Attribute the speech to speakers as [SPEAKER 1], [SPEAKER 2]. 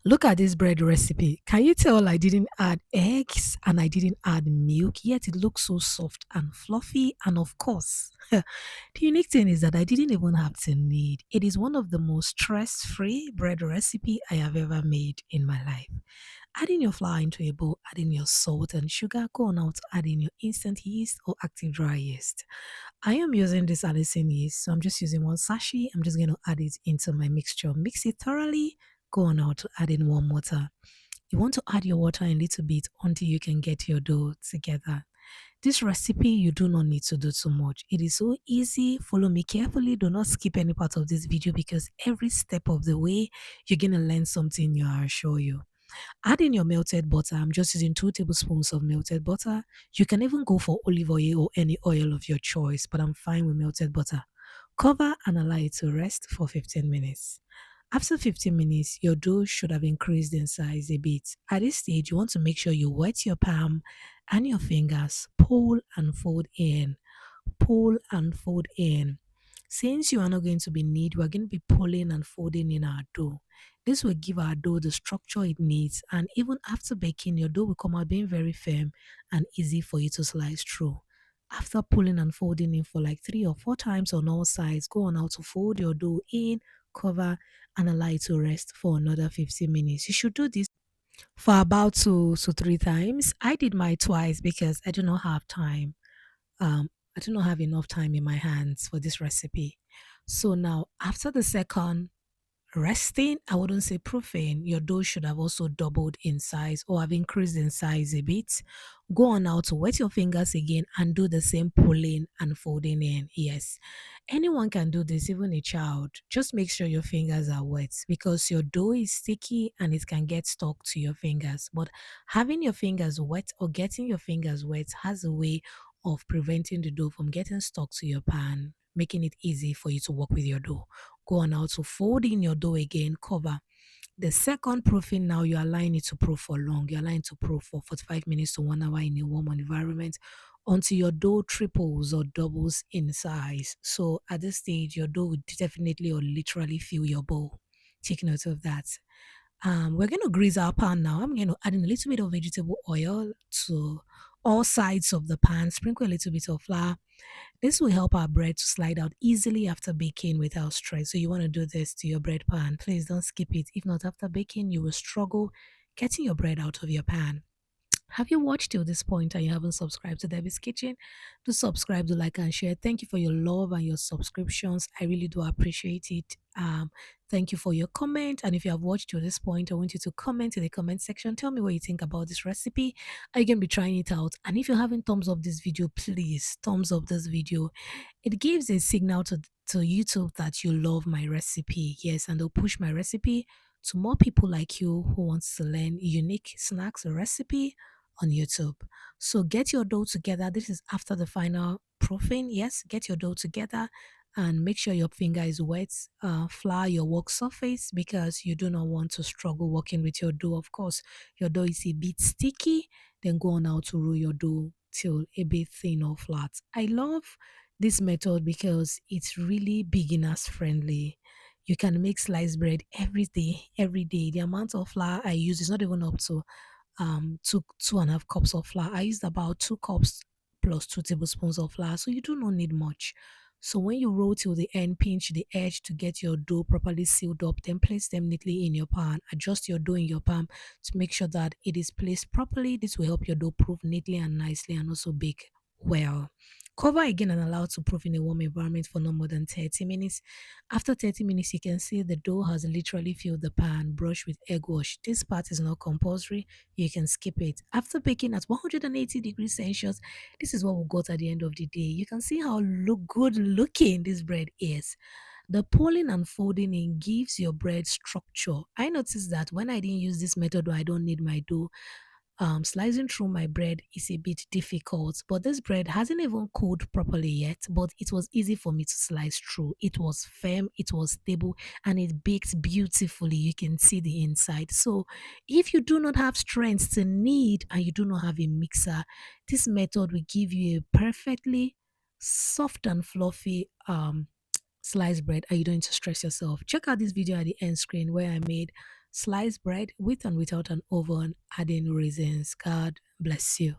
[SPEAKER 1] Look at this bread recipe. Can you tell I didn't add eggs and I didn't add milk, yet it looks so soft and fluffy? And of course, the unique thing is that I didn't even have to knead. It is one of the most stress-free bread recipe I have ever made in my life. Adding your flour into a bowl, adding your salt and sugar, go on out to add in your instant yeast or active dry yeast. I am using this Allicin yeast, so I'm just using one sachet. I'm just going to add it into my mixture. Mix it thoroughly. Go on now to add in warm water. You want to add your water a little bit until you can get your dough together. This recipe, you do not need to do too much. It is so easy. Follow me carefully. Do not skip any part of this video because every step of the way, you're going to learn something new, I assure you. Add in your melted butter. I'm just using 2 tablespoons of melted butter. You can even go for olive oil or any oil of your choice, but I'm fine with melted butter. Cover and allow it to rest for 15 minutes. After 15 minutes, your dough should have increased in size a bit. At this stage, you want to make sure you wet your palm and your fingers, pull and fold in, pull and fold in. Since you are not going to be knead, we are going to be pulling and folding in our dough. This will give our dough the structure it needs, and even after baking, your dough will come out being very firm and easy for you to slice through. After pulling and folding in for like 3 or 4 times on all sides, go on how to fold your dough in, cover, and allow it to rest for another 15 minutes. You should do this for about 2 to 3 times. I did my twice because I do not have time. I do not have enough time in my hands for this recipe. So now, after the second resting, I wouldn't say proofing, your dough should have also doubled in size or have increased in size a bit. Go on now to wet your fingers again and do the same pulling and folding in. Yes, anyone can do this, even a child. Just make sure your fingers are wet because your dough is sticky and it can get stuck to your fingers. But having your fingers wet or getting your fingers wet has a way of preventing the dough from getting stuck to your pan, making it easy for you to work with your dough. Go on now to fold in your dough again, cover. The second proofing now, you're allowing it to proof for long. You're allowing it to proof for 45 minutes to 1 hour in a warm environment until your dough triples or doubles in size. So at this stage, your dough will definitely or literally fill your bowl. Take note of that. We're going to grease our pan now. I'm going to add in a little bit of vegetable oil to all sides of the pan. Sprinkle a little bit of flour. This will help our bread to slide out easily after baking without stress. So you want to do this to your bread pan. Please don't skip it. If not, after baking, you will struggle getting your bread out of your pan. Have you watched till this point and you haven't subscribed to Debbie's Kitchen? Do subscribe, do like and share. Thank you for your love and your subscriptions. I really do appreciate it. Thank you for your comment. And if you have watched till this point, I want you to comment in the comment section. Tell me what you think about this recipe. Are you going to be trying it out? And if you haven't thumbs up this video, please thumbs up this video. It gives a signal to YouTube that you love my recipe. Yes, and they'll push my recipe to more people like you who wants to learn unique snacks or recipe on YouTube. So get your dough together. This is after the final proofing. Yes, get your dough together and make sure your finger is wet. Flour your work surface because you do not want to struggle working with your dough. Of course, your dough is a bit sticky. Then go on now to roll your dough till a bit thin or flat. I love this method because it's really beginners friendly. You can make sliced bread every day, every day. The amount of flour I use is not even up to 2.5 cups of flour. I used about 2 cups plus 2 tablespoons of flour, so you do not need much. So when you roll till the end, pinch the edge to get your dough properly sealed up, then place them neatly in your pan. Adjust your dough in your pan to make sure that it is placed properly. This will help your dough proof neatly and nicely and also bake well. Cover again and allow to proof in a warm environment for no more than 30 minutes. After 30 minutes, you can see the dough has literally filled the pan. Brush with egg wash. This part is not compulsory. You can skip it. After baking at 180 degrees Celsius, this is what we got at the end of the day. You can see how good looking this bread is. The pulling and folding in gives your bread structure. I noticed that when I didn't use this method or I don't need my dough, slicing through my bread is a bit difficult, but this bread hasn't even cooled properly yet, but it was easy for me to slice through. It was firm, it was stable, and it baked beautifully. You can see the inside. So if you do not have strength to knead and you do not have a mixer, this method will give you a perfectly soft and fluffy sliced bread and you don't need to stress yourself. Check out this video at the end screen where I made sliced bread with and without an oven, adding raisins. God bless you.